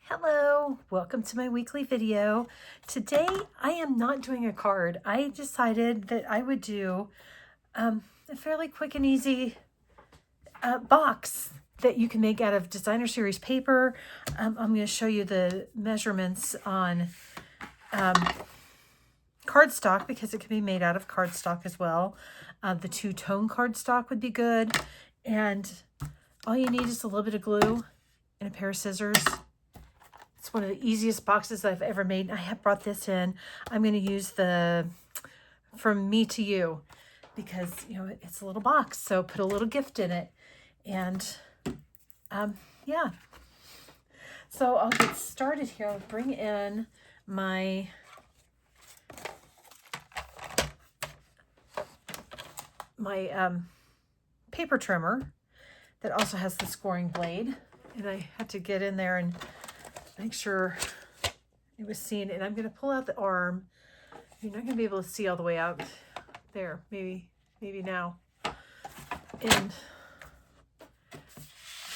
Hello, welcome to my weekly video. Today I am not doing a card. I decided that I would do a fairly quick and easy box that you can make out of designer series paper. I'm going to show you the measurements on cardstock because it can be made out of cardstock as well. The two-tone cardstock would be good, and all you need is a little bit of glue and a pair of scissors. It's one of the easiest boxes I've ever made. I have brought this in. I'm going to use the From Me to You because, you know, it's a little box. So put a little gift in it. And yeah. So I'll get started here. I'll bring in my paper trimmer that also has the scoring blade. And I had to get in there and make sure it was seen. And I'm going to pull out the arm. You're not going to be able to see all the way out there. Maybe now. And I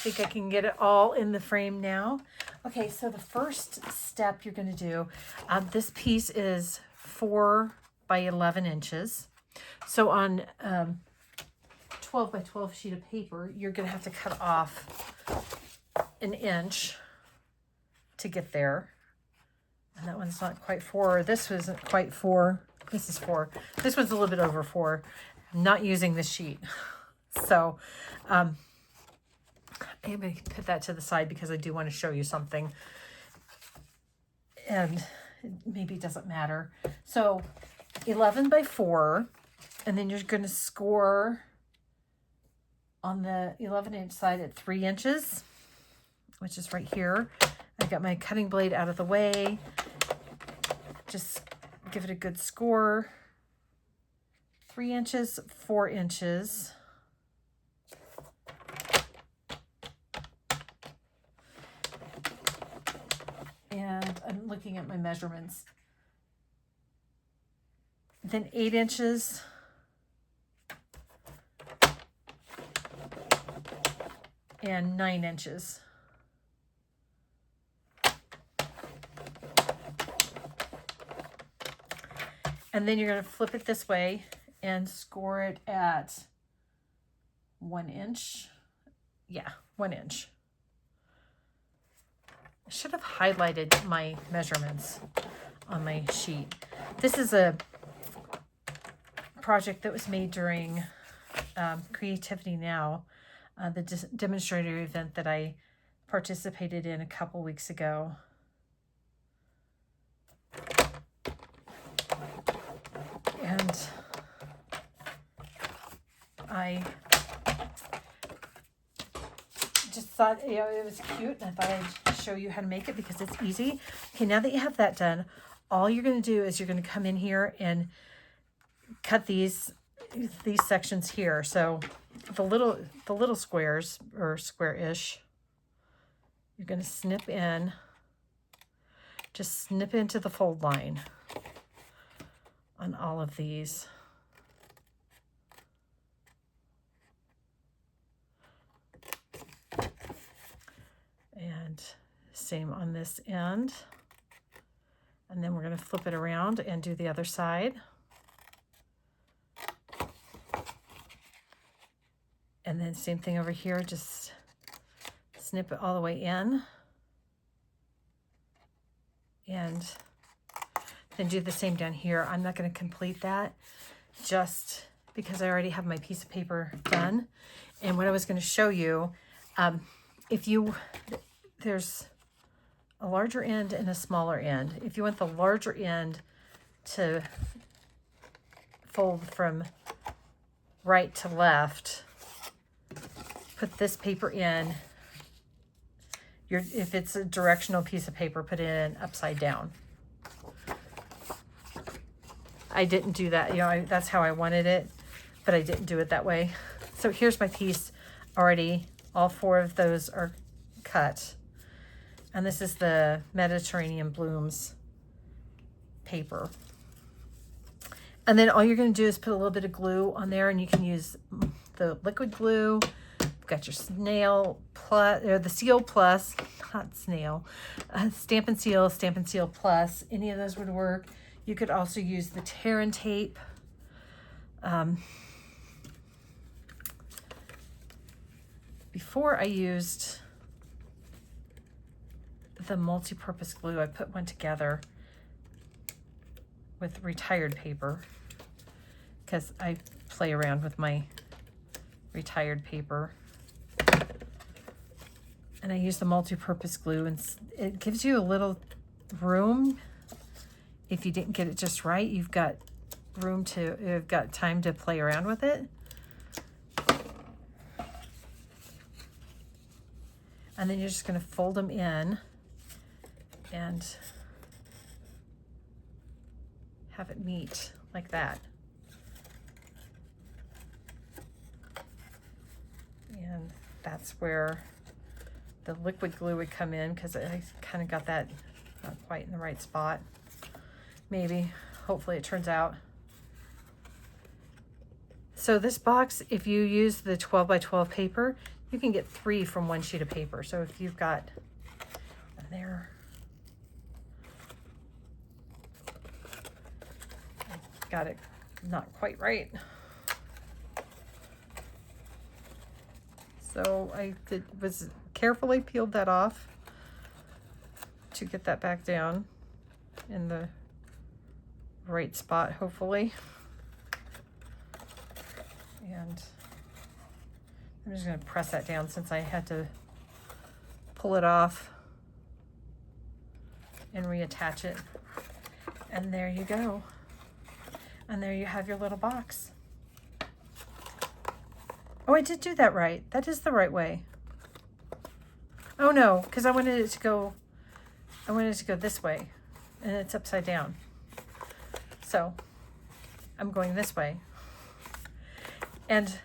think I can get it all in the frame now. Okay, so the first step you're going to do, this piece is 4 by 11 inches. So on 12 by 12 sheet of paper, you're going to have to cut off an inch to get there. And that one's not quite 4. This wasn't quite 4. This is 4. This one's a little bit over 4. I'm not using this sheet. So I'm going to put that to the side because I do want to show you something. And maybe it doesn't matter. So 11 by 4. And then you're going to score on the 11-inch side at 3 inches, which is right here. I've got my cutting blade out of the way. Just give it a good score. 3 inches, 4 inches. And I'm looking at my measurements. Then 8 inches. And 9 inches. And then you're going to flip it this way and score it at 1 inch. Yeah, 1 inch. I should have highlighted my measurements on my sheet. This is a project that was made during Creativity Now, the demonstrator event that I participated in a couple weeks ago. And I just thought, you know, it was cute, and I thought I'd show you how to make it because it's easy. Okay, now that you have that done, all you're going to do is you're going to come in here and cut these sections here. So the little squares, or square-ish, you're going to snip in. Just snip into the fold line on all of these. And same on this end. And then we're going to flip it around and do the other side. And then same thing over here, just snip it all the way in. And then do the same down here. I'm not going to complete that just because I already have my piece of paper done. And what I was going to show you, there's a larger end and a smaller end. If you want the larger end to fold from right to left, put this paper in. If it's a directional piece of paper, put it in upside down. I didn't do that. You know, that's how I wanted it, but I didn't do it that way. So here's my piece already. All 4 of those are cut. And this is the Mediterranean Blooms paper. And then all you're going to do is put a little bit of glue on there, and you can use the liquid glue, got your snail plus, or the seal plus, not snail, Stamp and Seal, Stamp and Seal plus. Any of those would work. You could also use the tear and tape. Before I used the multi-purpose glue, I put one together with retired paper because I play around with my retired paper. And I use the multi-purpose glue, and it gives you a little room. If you didn't get it just right, you've got you've got time to play around with it. And then you're just going to fold them in and have it meet like that. And that's where the liquid glue would come in, because I kind of got that not quite in the right spot. Maybe, hopefully it turns out. So this box, if you use the 12 by 12 paper, you can get 3 from one sheet of paper. So if you've got there, I got it not quite right. So I was carefully peeled that off to get that back down in the right spot, hopefully. And I'm just going to press that down since I had to pull it off and reattach it. And there you go. And there you have your little box. Oh, I did do that right. That is the right way. Oh no, because I wanted it to go this way, and it's upside down. So I'm going this way. And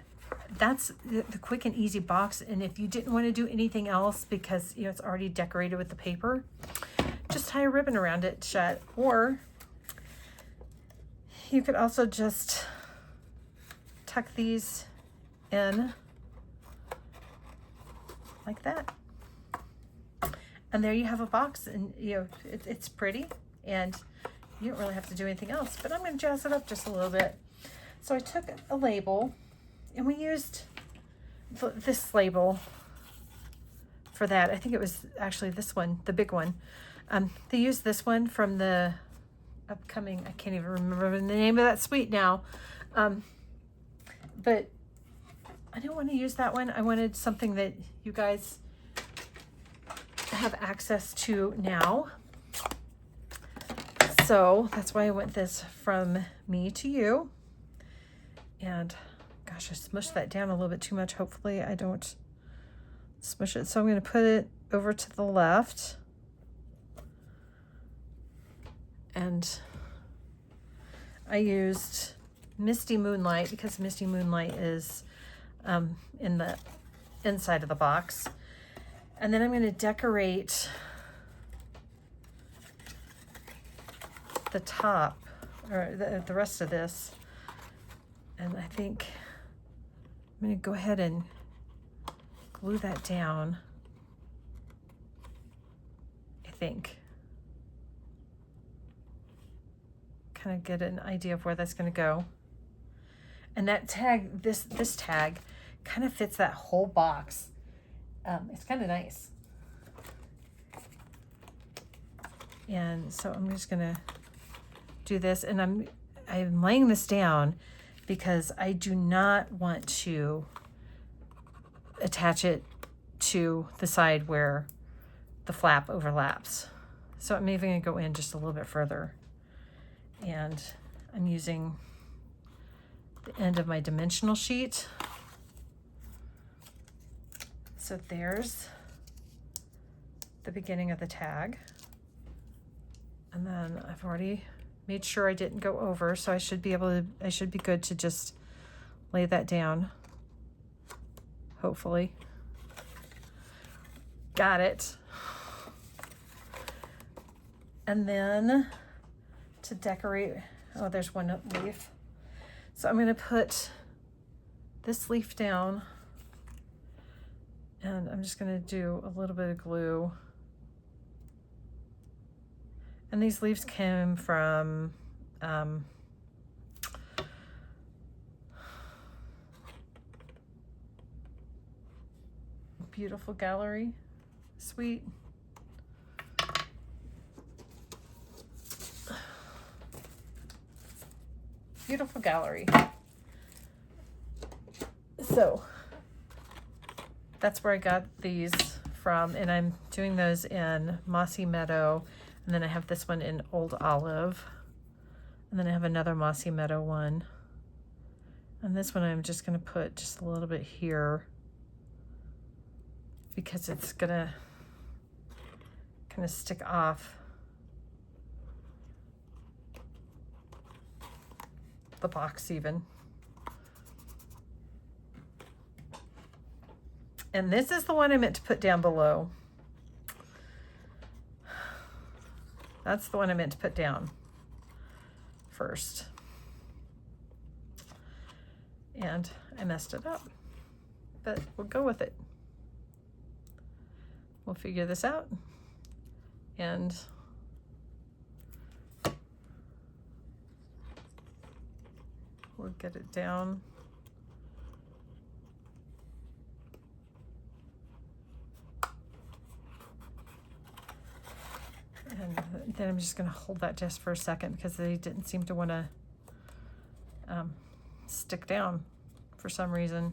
that's the quick and easy box. And if you didn't want to do anything else because it's already decorated with the paper, just tie a ribbon around it shut. Or you could also just tuck these in like that. And there you have a box, and it's pretty, and you don't really have to do anything else. But I'm going to jazz it up just a little bit. So I took a label, and we used this label for that. I think it was actually this one, the big one. They used this one from the upcoming, I can't even remember the name of that suite now. But I didn't want to use that one. I wanted something that you guys have access to now. So that's why I went this from me to you. And gosh, I smushed that down a little bit too much. Hopefully I don't smush it. So I'm going to put it over to the left. And I used Misty Moonlight because Misty Moonlight is in the inside of the box. And then I'm going to decorate the top, or the rest of this. And I think I'm going to go ahead and glue that down, I think. Kind of get an idea of where that's going to go. And that tag, this tag, kind of fits that whole box. It's kind of nice. And so I'm just going to do this, and I'm laying this down because I do not want to attach it to the side where the flap overlaps. So I'm even going to go in just a little bit further. And I'm using the end of my dimensional sheet. So there's the beginning of the tag. And then I've already made sure I didn't go over, so I should be good to just lay that down. Hopefully. Got it. And then to decorate, oh, there's one leaf. So I'm going to put this leaf down And I'm just going to do a little bit of glue. And these leaves came from Beautiful Gallery Suite. Beautiful Gallery. So that's where I got these from, and I'm doing those in Mossy Meadow, and then I have this one in Old Olive, and then I have another Mossy Meadow one, and this one I'm just going to put just a little bit here because it's going to kind of stick off the box even. And this is the one I meant to put down below. That's the one I meant to put down first. And I messed it up, but we'll go with it. We'll figure this out, and we'll get it down. And then I'm just going to hold that just for a second because they didn't seem to want to stick down for some reason.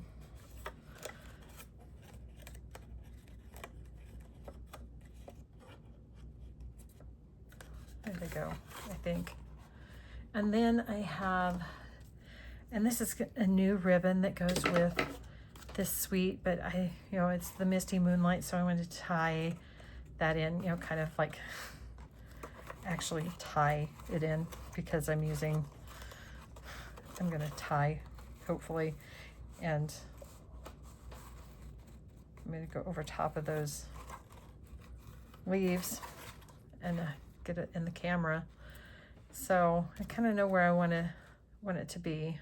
There they go, I think. And then I have, and this is a new ribbon that goes with this suite, but it's the Misty Moonlight, so I wanted to tie that in, kind of like actually tie it in because I'm going to tie, hopefully, and I'm going to go over top of those leaves and get it in the camera. So I kind of know where I want it to be.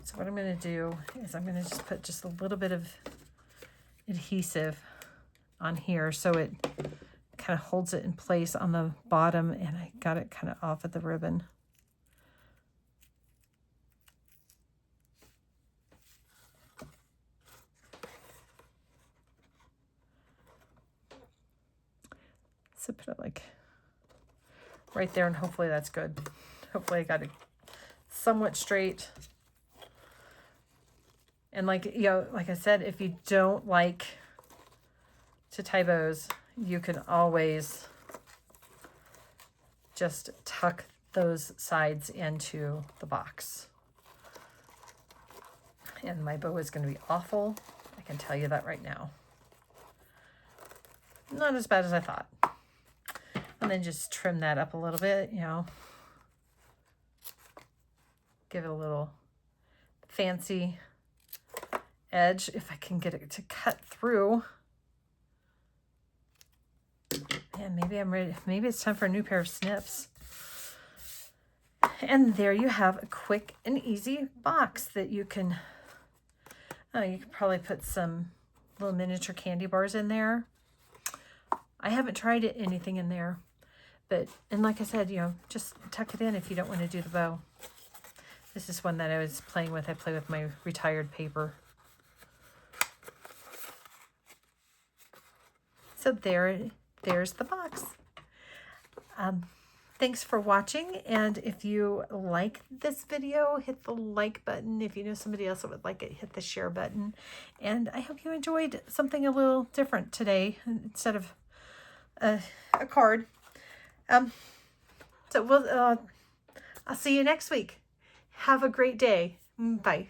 So what I'm going to do is I'm going to just put just a little bit of adhesive on here so it kind of holds it in place on the bottom, and I got it kind of off of the ribbon. So put it like right there, and hopefully that's good. Hopefully I got it somewhat straight. And like I said, if you don't like to tie bows, you can always just tuck those sides into the box. And my bow is going to be awful. I can tell you that right now. Not as bad as I thought. And then just trim that up a little bit, Give it a little fancy edge if I can get it to cut through. And maybe I'm ready. Maybe it's time for a new pair of snips. And there you have a quick and easy box that you can probably put some little miniature candy bars in there. I haven't tried anything in there, and like I said, just tuck it in if you don't want to do the bow. This is one that I was playing with. I play with my retired paper. So there's the box. Thanks for watching, and if you like this video, hit the like button. If you know somebody else that would like it, hit the share button. And I hope you enjoyed something a little different today instead of a card. So I'll see you next week. Have a great day. Bye.